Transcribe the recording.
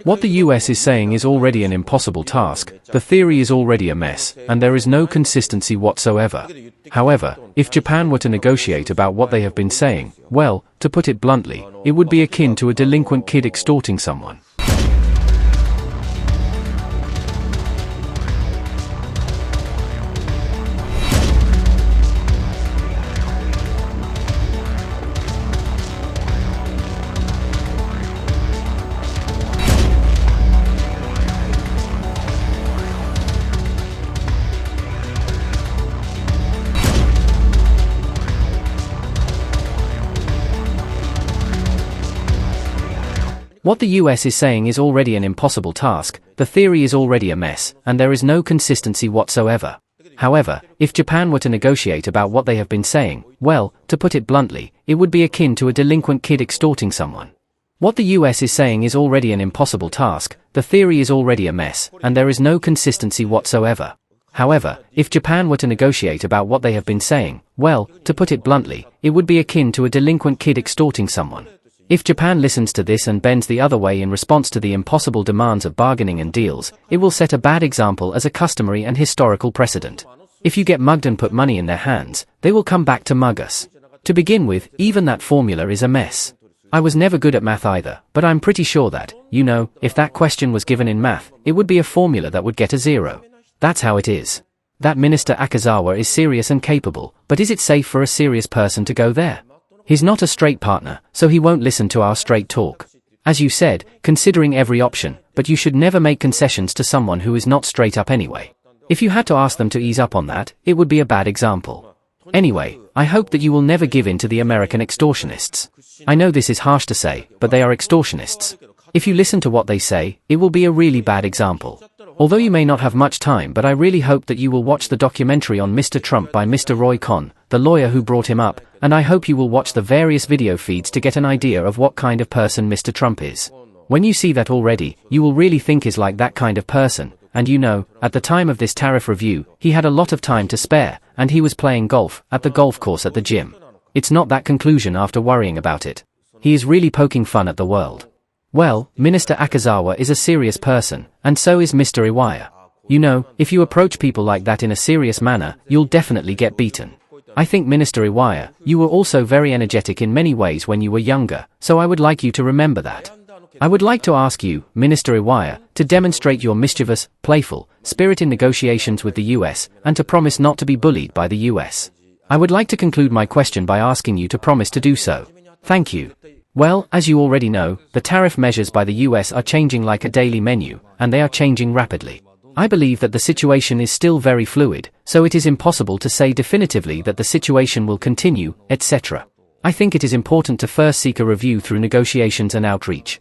What the US is saying is already an impossible task, the theory is already a mess, and there is no consistency whatsoever. However, if Japan were to negotiate about what they have been saying, well, to put it bluntly, it would be akin to a delinquent kid extorting someone. What the US is saying is already an impossible task, the theory is already a mess, and there is no consistency whatsoever. However, if Japan were to negotiate about what they have been saying, well, to put it bluntly, it would be akin to a delinquent kid extorting someone. What the US is saying is already an impossible task, the theory is already a mess, and there is no consistency whatsoever. However, if Japan were to negotiate about what they have been saying, well, to put it bluntly, it would be akin to a delinquent kid extorting someone. If Japan listens to this and bends the other way in response to the impossible demands of bargaining and deals, it will set a bad example as a customary and historical precedent. If you get mugged and put money in their hands, they will come back to mug us. To begin with, even that formula is a mess. I was never good at math either, but I'm pretty sure that, if that question was given in math, it would be a formula that would get a 0. That's how it is. That Minister Akazawa is serious and capable, but is it safe for a serious person to go there? He's not a straight partner, so he won't listen to our straight talk. As you said, considering every option, but you should never make concessions to someone who is not straight up anyway. If you had to ask them to ease up on that, it would be a bad example. Anyway, I hope that you will never give in to the American extortionists. I know this is harsh to say, but they are extortionists. If you listen to what they say, it will be a really bad example. Although you may not have much time, but I really hope that you will watch the documentary on Mr. Trump by Mr. Roy Cohn, the lawyer who brought him up, and I hope you will watch the various video feeds to get an idea of what kind of person Mr. Trump is. When you see that already, you will really think he's like that kind of person, and at the time of this tariff review, he had a lot of time to spare, and he was playing golf, at the golf course at the gym. It's not that conclusion after worrying about it. He is really poking fun at the world. Well, Minister Akazawa is a serious person, and so is Mr. Iwaya. If you approach people like that in a serious manner, you'll definitely get beaten. I think Minister Iwaya, you were also very energetic in many ways when you were younger, so I would like you to remember that. I would like to ask you, Minister Iwaya, to demonstrate your mischievous, playful spirit in negotiations with the US, and to promise not to be bullied by the US. I would like to conclude my question by asking you to promise to do so. Thank you. Well, as you already know, the tariff measures by the US are changing like a daily menu, and they are changing rapidly. I believe that the situation is still very fluid, so it is impossible to say definitively that the situation will continue, etc. I think it is important to first seek a review through negotiations and outreach.